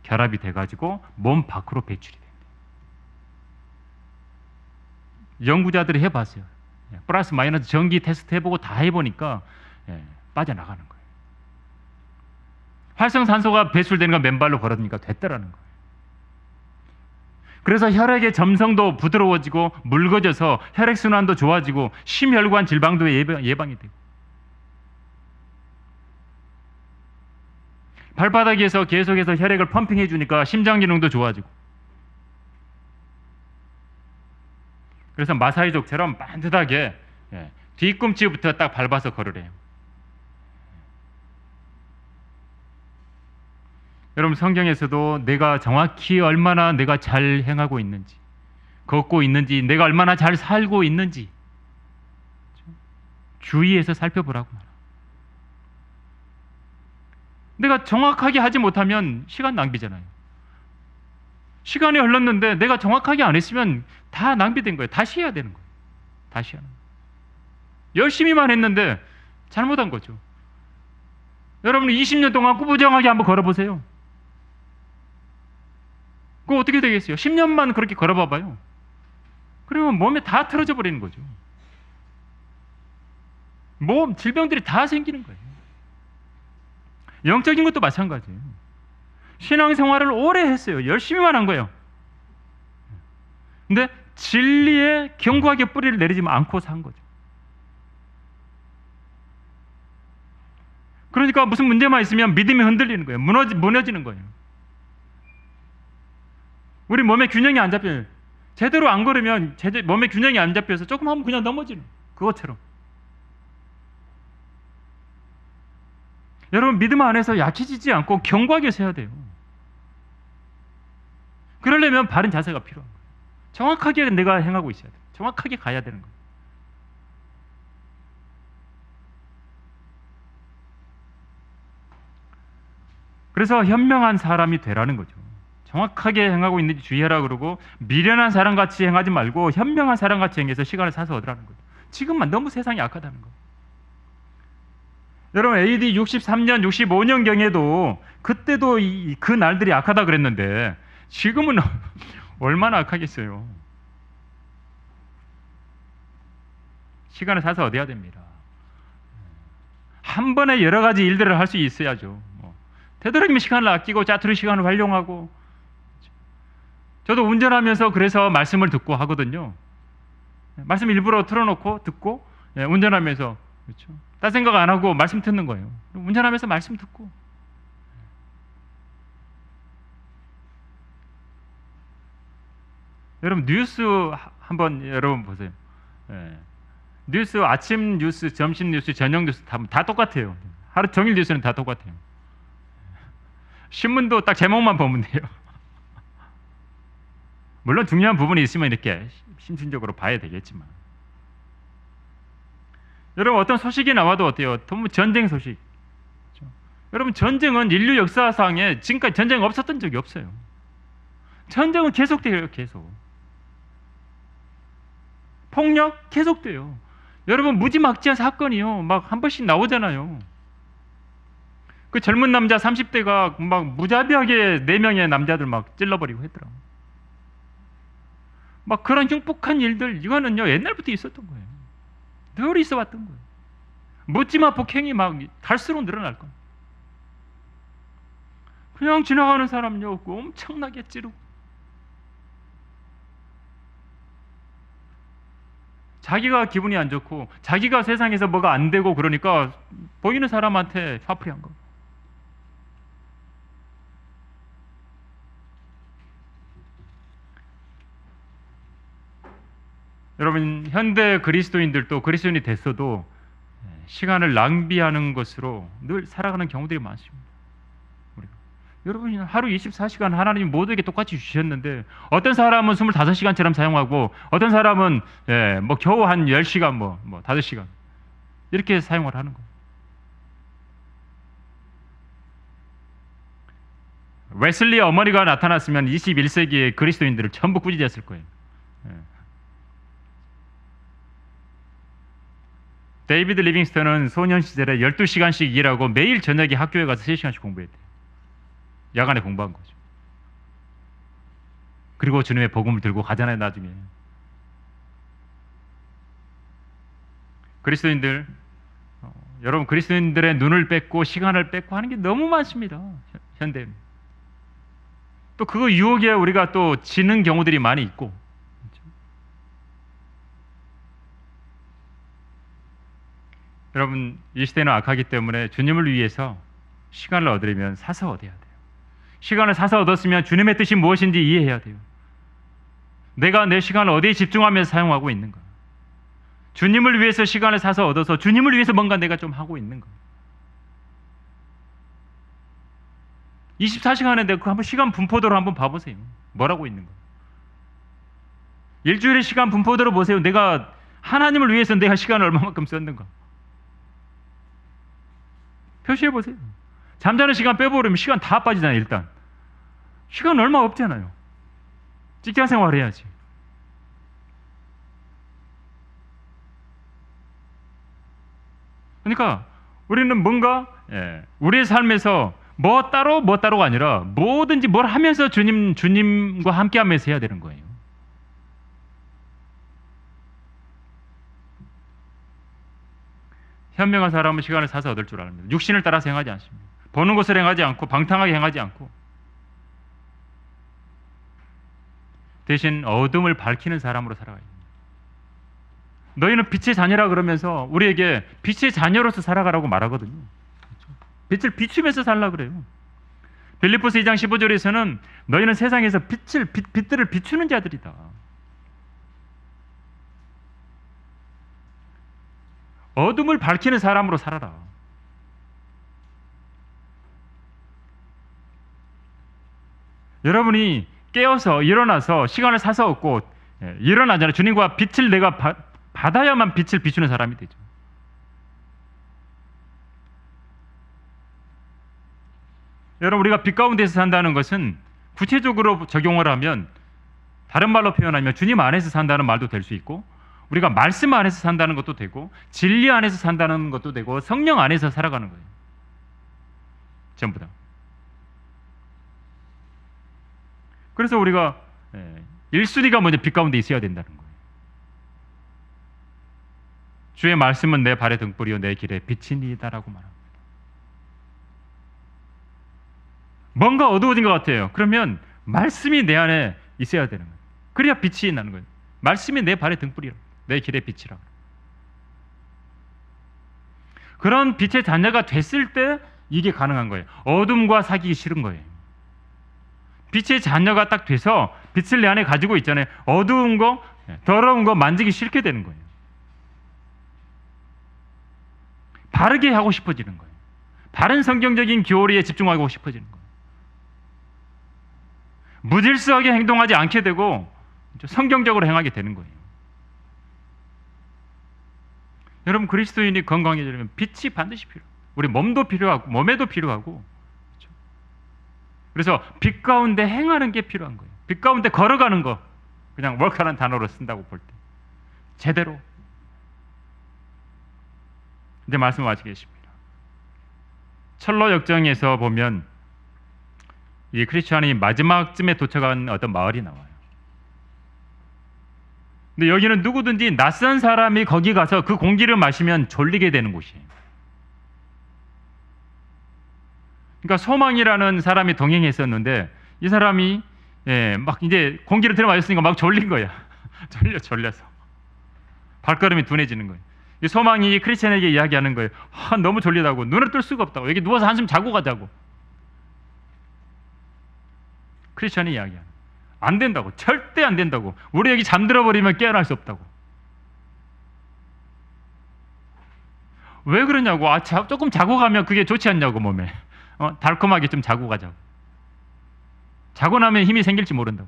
S1: 결합이 돼가지고 몸 밖으로 배출이 돼요. 연구자들이 해봤어요. 플러스 마이너스 전기 테스트 해보고 다 해보니까 빠져나가는 거예요. 활성산소가 배출되는 건 맨발로 걸으니까 됐더라는 거예요. 그래서 혈액의 점성도 부드러워지고 묽어져서 혈액순환도 좋아지고 심혈관 질병도 예방이 되고, 발바닥에서 계속해서 혈액을 펌핑해 주니까 심장 기능도 좋아지고, 그래서 마사이족처럼 반듯하게 뒤꿈치부터 딱 밟아서 걸으래요. 여러분, 성경에서도 내가 정확히 얼마나 내가 잘 행하고 있는지, 걷고 있는지, 내가 얼마나 잘 살고 있는지 주의해서 살펴보라고 말합니다. 내가 정확하게 하지 못하면 시간 낭비잖아요. 시간이 흘렀는데 내가 정확하게 안 했으면 다 낭비된 거예요. 다시 해야 되는 거예요. 다시 하는 거예요. 열심히만 했는데 잘못한 거죠. 여러분, 20년 동안 꾸부정하게 한번 걸어보세요. 그거 어떻게 되겠어요? 10년만 그렇게 걸어봐봐요. 그러면 몸에 다 틀어져 버리는 거죠. 몸 질병들이 다 생기는 거예요. 영적인 것도 마찬가지예요. 신앙생활을 오래 했어요. 열심히만 한 거예요. 근데 진리에 견고하게 뿌리를 내리지 않고 산 거죠. 그러니까 무슨 문제만 있으면 믿음이 흔들리는 거예요. 무너지는 거예요. 우리 몸에 균형이 안 잡혀요. 제대로 안 걸으면 몸에 균형이 안 잡혀서 조금 하면 그냥 넘어지는 그것처럼. 여러분, 믿음 안에서 약해지지 않고 견고하게 서야 돼요. 그러려면 바른 자세가 필요한 거예요. 정확하게 내가 행하고 있어야 돼요. 정확하게 가야 되는 거예요. 그래서 현명한 사람이 되라는 거죠. 정확하게 행하고 있는지 주의하라 그러고, 미련한 사람같이 행하지 말고 현명한 사람같이 행해서 시간을 사서 얻으라는 거죠. 지금만 너무 세상이 악하다는 거예요. 여러분, AD 63년, 65년경에도 그때도 그 날들이 악하다 그랬는데 지금은 얼마나 악하겠어요. 시간을 사서 얻어야 됩니다. 한 번에 여러 가지 일들을 할 수 있어야죠. 되도록이면 시간을 아끼고 짜투리 시간을 활용하고. 저도 운전하면서 그래서 말씀을 듣고 하거든요. 말씀 일부러 틀어놓고 듣고, 운전하면서, 그렇죠. 딴 생각 안 하고 말씀 듣는 거예요. 운전하면서 말씀 듣고. 여러분, 뉴스 한번 여러분 보세요. 뉴스, 아침 뉴스, 점심 뉴스, 저녁 뉴스 다 똑같아요. 하루 종일 뉴스는 다 똑같아요. 신문도 딱 제목만 보면 돼요. 물론 중요한 부분이 있으면 이렇게 심층적으로 봐야 되겠지만, 여러분, 어떤 소식이 나와도 어때요? 전쟁 소식. 그렇죠? 여러분, 전쟁은 인류 역사상에 지금까지 전쟁 없었던 적이 없어요. 전쟁은 계속돼요. 계속. 폭력 계속돼요. 여러분, 무지막지한 사건이요, 막 한 번씩 나오잖아요. 그 젊은 남자 30대가 막 무자비하게 4명의 남자들 막 찔러버리고 했더라고. 막 그런 흉폭한 일들, 이거는요 옛날부터 있었던 거예요. 늘 있어 왔던 거예요. 묻지마 폭행이 막 갈수록 늘어날 거예요. 그냥 지나가는 사람요 엄청나게 찌르고, 자기가 기분이 안 좋고 자기가 세상에서 뭐가 안 되고 그러니까 보이는 사람한테 화풀이한 거. 여러분, 현대 그리스도인들도 그리스도인이 됐어도 시간을 낭비하는 것으로 늘 살아가는 경우들이 많습니다. 여러분, 하루 24시간 하나님이 모두에게 똑같이 주셨는데 어떤 사람은 25시간처럼 사용하고 어떤 사람은 뭐 겨우 한 10시간 뭐 5시간 이렇게 사용을 하는 거예요. 웨슬리 어머니가 나타났으면 21세기의 그리스도인들을 전부 꾸짖었을 거예요. 데이비드 리빙스턴은 소년 시절에 12시간씩 일하고 매일 저녁에 학교에 가서 3시간씩 공부했대요. 야간에 공부한 거죠. 그리고 주님의 복음을 들고 가잖아요, 나중에. 그리스도인들 여러분 그리스도인들의 눈을 뺏고 시간을 뺏고 하는 게 너무 많습니다. 현대. 또 그거 유혹에 우리가 또 지는 경우들이 많이 있고. 여러분 이 시대는 악하기 때문에 주님을 위해서 시간을 얻으려면 사서 얻어야 돼요. 시간을 사서 얻었으면 주님의 뜻이 무엇인지 이해해야 돼요. 내가 내 시간을 어디에 집중하면서 사용하고 있는가? 주님을 위해서 시간을 사서 얻어서 주님을 위해서 뭔가 내가 좀 하고 있는가? 24시간인데 그 한번 시간 분포도로 한번 봐보세요. 뭐라고 있는가? 일주일의 시간 분포도로 보세요. 내가 하나님을 위해서 내가 시간을 얼마만큼 썼는가? 표시해 보세요. 잠자는 시간 빼버리면 시간 다 빠지잖아요. 일단 시간 얼마 없잖아요. 직장 생활 해야지. 그러니까 우리는 뭔가 우리의 삶에서 뭐 따로가 아니라 뭐든지 뭘 하면서 주님과 함께하면서 해야 되는 거예요. 현명한 사람은 시간을 사서 얻을 줄 압니다. 육신을 따라서 행하지 않습니다. 보는 것을 행하지 않고 방탕하게 행하지 않고 대신 어둠을 밝히는 사람으로 살아가야 됩니다. 너희는 빛의 자녀라 그러면서 우리에게 빛의 자녀로서 살아가라고 말하거든요. 빛을 비추면서 살라 그래요. 빌립보서 2장 15절에서는 너희는 세상에서 빛들을 비추는 자들이다. 어둠을 밝히는 사람으로 살아라. 여러분이 깨어서 일어나서 시간을 사서 얻고 일어나잖아요. 주님과 빛을 내가 받아야만 빛을 비추는 사람이 되죠. 여러분 우리가 빛 가운데서 산다는 것은 구체적으로 적용을 하면 다른 말로 표현하면 주님 안에서 산다는 말도 될 수 있고 우리가 말씀 안에서 산다는 것도 되고 진리 안에서 산다는 것도 되고 성령 안에서 살아가는 거예요. 전부 다. 그래서 우리가 1순위가 먼저 빛 가운데 있어야 된다는 거예요. 주의 말씀은 내 발의 등불이요 내 길의 빛이니이다라고 말합니다. 뭔가 어두워진 것 같아요. 그러면 말씀이 내 안에 있어야 되는 거예요. 그래야 빛이 나는 거예요. 말씀이 내 발의 등불이라 내 길의 빛이라. 그런 빛의 자녀가 됐을 때 이게 가능한 거예요. 어둠과 사귀기 싫은 거예요. 빛의 자녀가 딱 돼서 빛을 내 안에 가지고 있잖아요. 어두운 거, 더러운 거 만지기 싫게 되는 거예요. 바르게 하고 싶어지는 거예요. 바른 성경적인 교리에 집중하고 싶어지는 거예요. 무질서하게 행동하지 않게 되고 성경적으로 행하게 되는 거예요. 여러분 그리스도인이 건강해지려면 빛이 반드시 필요해요. 우리 몸도 필요하고 몸에도 필요하고 그렇죠? 그래서 빛 가운데 행하는 게 필요한 거예요. 빛 가운데 걸어가는 거 그냥 월카라는 단어로 쓴다고 볼 때 제대로 이제 말씀 마치겠습니다. 철로 역정에서 보면 이 크리스천이 마지막쯤에 도착한 어떤 마을이 나와요. 근데 여기는 누구든지 낯선 사람이 거기 가서 그 공기를 마시면 졸리게 되는 곳이에요. 그러니까 소망이라는 사람이 동행했었는데 이 사람이 막 이제 공기를 들이마셨으니까 막 졸린 거야. 졸려서 발걸음이 둔해지는 거예요. 이 소망이 크리스천에게 이야기하는 거예요. 너무 졸리다고 눈을 뜰 수가 없다고 여기 누워서 한숨 자고 가자고. 크리스천이 이야기하는 안 된다고 절대 안 된다고 우리 여기 잠들어 버리면 깨어날 수 없다고. 왜 그러냐고 조금 자고 가면 그게 좋지 않냐고 몸에 달콤하게 좀 자고 가자고. 자고 나면 힘이 생길지 모른다고.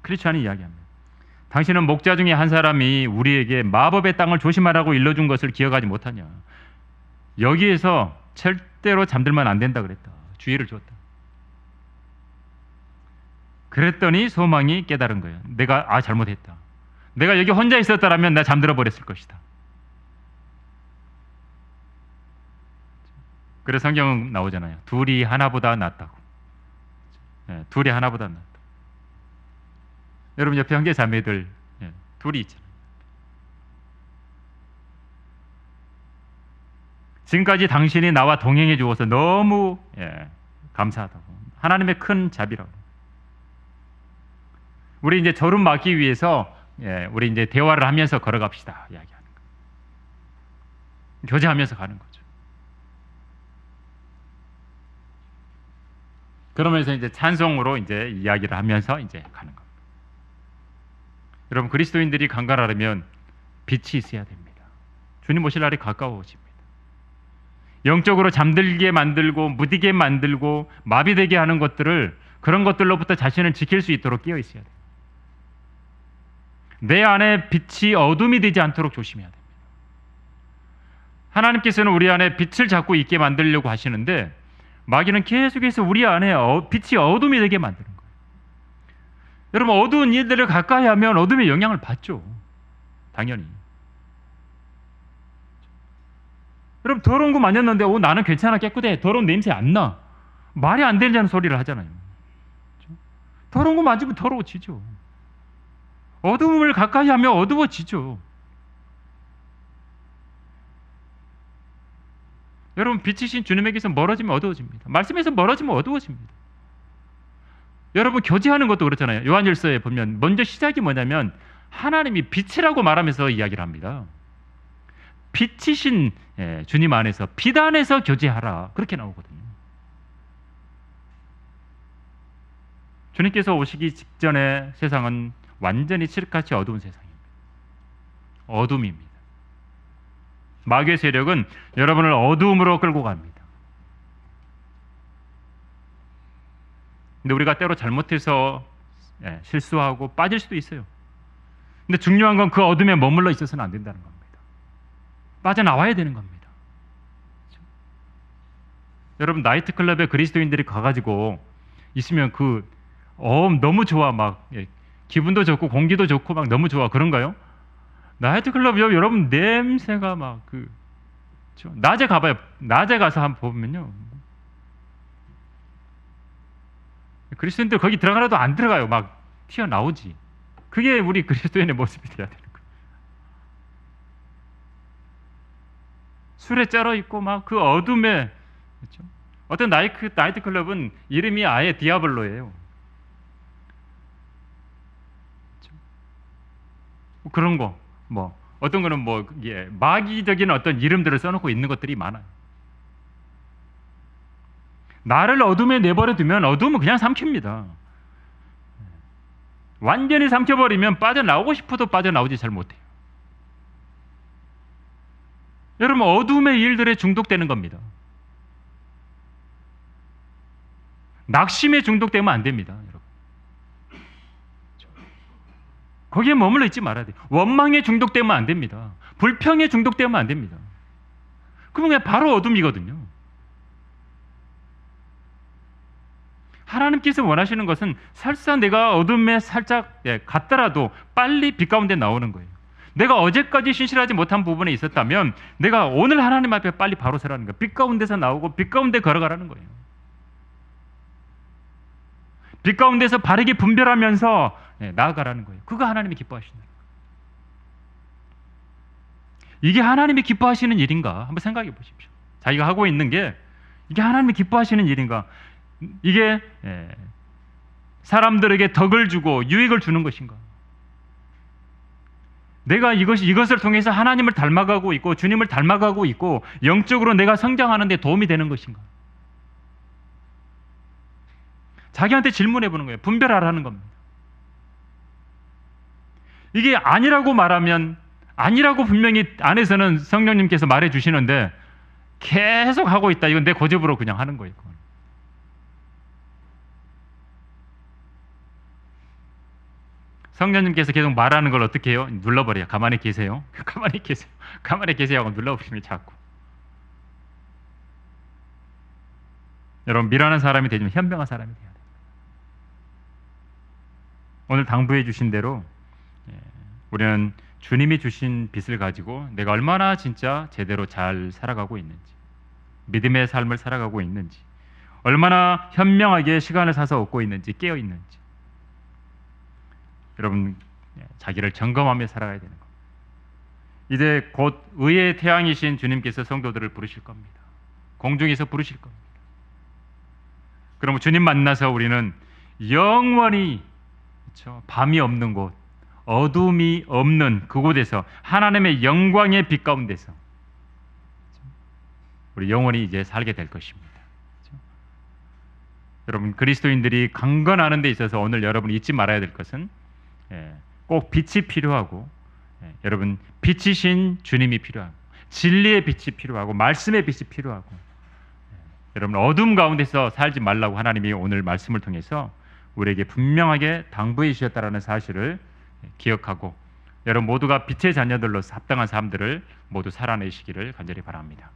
S1: 크리스천이 이야기합니다. 당신은 목자 중에 한 사람이 우리에게 마법의 땅을 조심하라고 일러준 것을 기억하지 못하냐. 여기에서 절대로 잠들면 안 된다 그랬다. 주의를 줬다. 그랬더니 소망이 깨달은 거예요. 내가 잘못했다. 내가 여기 혼자 있었다라면 나 잠들어 버렸을 것이다. 그래서 성경은 나오잖아요. 둘이 하나보다 낫다고. 둘이 하나보다 낫다. 여러분 옆에 형제 자매들 둘이 있잖아요. 지금까지 당신이 나와 동행해 주어서 너무 감사하다고. 하나님의 큰 자비라고. 우리 이제 저름 막기 위해서 우리 이제 대화를 하면서 걸어갑시다 이야기하는 거. 교제하면서 가는 거죠. 그러면서 이제 찬송으로 이제 이야기를 하면서 이제 가는 겁니다. 여러분, 그리스도인들이 강건하려면 빛이 있어야 됩니다. 주님 오실 날이 가까워집니다. 영적으로 잠들게 만들고 무디게 만들고 마비되게 하는 것들을, 그런 것들로부터 자신을 지킬 수 있도록 깨어 있어야 돼요. 내 안에 빛이 어둠이 되지 않도록 조심해야 됩니다. 하나님께서는 우리 안에 빛을 자꾸 있게 만들려고 하시는데 마귀는 계속해서 우리 안에 빛이 어둠이 되게 만드는 거예요. 여러분, 어두운 일들을 가까이 하면 어둠의 영향을 받죠. 당연히. 여러분, 더러운 거 만졌는데 나는 괜찮아, 깨끗해, 더러운 냄새 안 나. 말이 안 되는 소리를 하잖아요. 더러운 거 만지면 더러워지죠. 어두움을 가까이 하면 어두워지죠. 여러분, 빛이신 주님에게서 멀어지면 어두워집니다. 말씀에서 멀어지면 어두워집니다. 여러분, 교제하는 것도 그렇잖아요. 요한일서에 보면 먼저 시작이 뭐냐면 하나님이 빛이라고 말하면서 이야기를 합니다. 빛이신 주님 안에서, 빛 안에서 교제하라, 그렇게 나오거든요. 주님께서 오시기 직전에 세상은 완전히 칠흑같이 어두운 세상입니다. 어둠입니다. 마귀의 세력은 여러분을 어두움으로 끌고 갑니다. 근데 우리가 때로 잘못해서 실수하고 빠질 수도 있어요. 근데 중요한 건 그 어둠에 머물러 있어서는 안 된다는 겁니다. 빠져나와야 되는 겁니다. 그렇죠? 여러분, 나이트클럽에 그리스도인들이 가가지고 있으면 너무 좋아, 막 기분도 좋고 공기도 좋고 막 너무 좋아, 그런가요? 나이트클럽이요, 여러분, 냄새가 막 그렇죠? 낮에 가봐요. 낮에 가서 한번 보면요, 그리스도인들 거기 들어가라도 안 들어가요. 막 튀어나오지. 그게 우리 그리스도인의 모습이 돼야 되는 거예요. 술에 쩔어 있고 막 그 어둠에, 그렇죠? 어떤 나이트클럽은 이름이 아예 디아블로예요. 그렇죠? 그런 거, 어떤 거는 마귀적인 어떤 이름들을 써놓고 있는 것들이 많아요. 나를 어둠에 내버려 두면 어둠은 그냥 삼킵니다. 완전히 삼켜버리면 빠져나오고 싶어도 빠져나오지 잘 못해요. 여러분, 어둠의 일들에 중독되는 겁니다. 낙심에 중독되면 안 됩니다, 여러분. 거기에 머물러 있지 말아야 돼요. 원망에 중독되면 안 됩니다. 불평에 중독되면 안 됩니다. 그러면 그냥 바로 어둠이거든요. 하나님께서 원하시는 것은 설사 내가 어둠에 살짝 갔더라도 빨리 빛 가운데 나오는 거예요. 내가 어제까지 신실하지 못한 부분에 있었다면 내가 오늘 하나님 앞에 빨리 바로 서라는 거예요. 빛 가운데서 나오고 빛 가운데 걸어가라는 거예요. 빛 가운데서 바르게 분별하면서 나아가라는 거예요. 그거 하나님이 기뻐하시는 거예요. 이게 하나님이 기뻐하시는 일인가? 한번 생각해 보십시오. 자기가 하고 있는 게 이게 하나님이 기뻐하시는 일인가? 이게 사람들에게 덕을 주고 유익을 주는 것인가? 내가 이것을 통해서 하나님을 닮아가고 있고 주님을 닮아가고 있고 영적으로 내가 성장하는 데 도움이 되는 것인가? 자기한테 질문해 보는 거예요. 분별하라는 겁니다. 이게 아니라고 말하면, 아니라고 분명히 안에서는 성령님께서 말해 주시는데 계속 하고 있다. 이건 내 고집으로 그냥 하는 거예요. 성령님께서 계속 말하는 걸 어떻게 해요? 눌러버려요. 가만히 계세요. 가만히 계세요. 가만히 계세요 하고 눌러버리면 자꾸. 여러분, 미련한 사람이 되지만 현명한 사람이 돼야 돼요. 오늘 당부해 주신 대로 우리는 주님이 주신 빛을 가지고 내가 얼마나 진짜 제대로 잘 살아가고 있는지, 믿음의 삶을 살아가고 있는지, 얼마나 현명하게 시간을 사서 얻고 있는지, 깨어 있는지, 여러분 자기를 점검하며 살아가야 되는 겁니다. 이제 곧 의의 태양이신 주님께서 성도들을 부르실 겁니다. 공중에서 부르실 겁니다. 그럼 주님 만나서 우리는 영원히, 그렇죠? 밤이 없는 곳, 어둠이 없는 그곳에서 하나님의 영광의 빛 가운데서 우리 영원히 이제 살게 될 것입니다. 그렇죠? 여러분, 그리스도인들이 강건하는 데 있어서 오늘 여러분 잊지 말아야 될 것은 꼭 빛이 필요하고, 여러분 빛이신 주님이 필요하고, 진리의 빛이 필요하고, 말씀의 빛이 필요하고, 여러분 어둠 가운데서 살지 말라고 하나님이 오늘 말씀을 통해서 우리에게 분명하게 당부해 주셨다라는 사실을 기억하고, 여러분 모두가 빛의 자녀들로서 합당한 삶들을 모두 살아내시기를 간절히 바랍니다.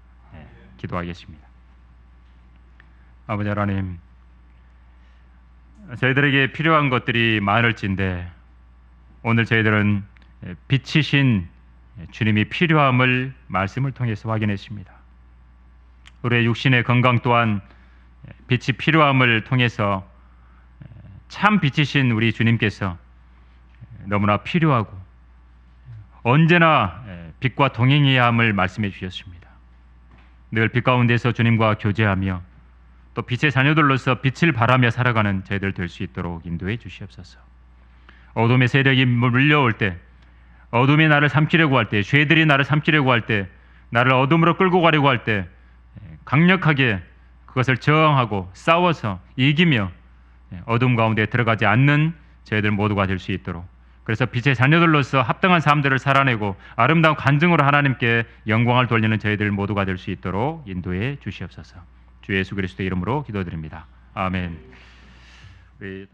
S1: 기도하겠습니다. 아버지 하나님, 저희들에게 필요한 것들이 많을진데 오늘 저희들은 빛이신 주님이 필요함을 말씀을 통해서 확인했습니다. 우리의 육신의 건강 또한 빛이 필요함을 통해서 참 빛이신 우리 주님께서 너무나 필요하고 언제나 빛과 동행해야 함을 말씀해 주셨습니다. 늘 빛 가운데서 주님과 교제하며 또 빛의 자녀들로서 빛을 발하며 살아가는 저희들 될 수 있도록 인도해 주시옵소서. 어둠의 세력이 물려올 때, 어둠이 나를 삼키려고 할 때, 죄들이 나를 삼키려고 할 때, 나를 어둠으로 끌고 가려고 할 때 강력하게 그것을 저항하고 싸워서 이기며 어둠 가운데 들어가지 않는 저희들 모두가 될 수 있도록, 그래서 빛의 자녀들로서 합당한 삶들을 살아내고 아름다운 간증으로 하나님께 영광을 돌리는 저희들 모두가 될 수 있도록 인도해 주시옵소서. 주 예수 그리스도의 이름으로 기도드립니다. 아멘. 우리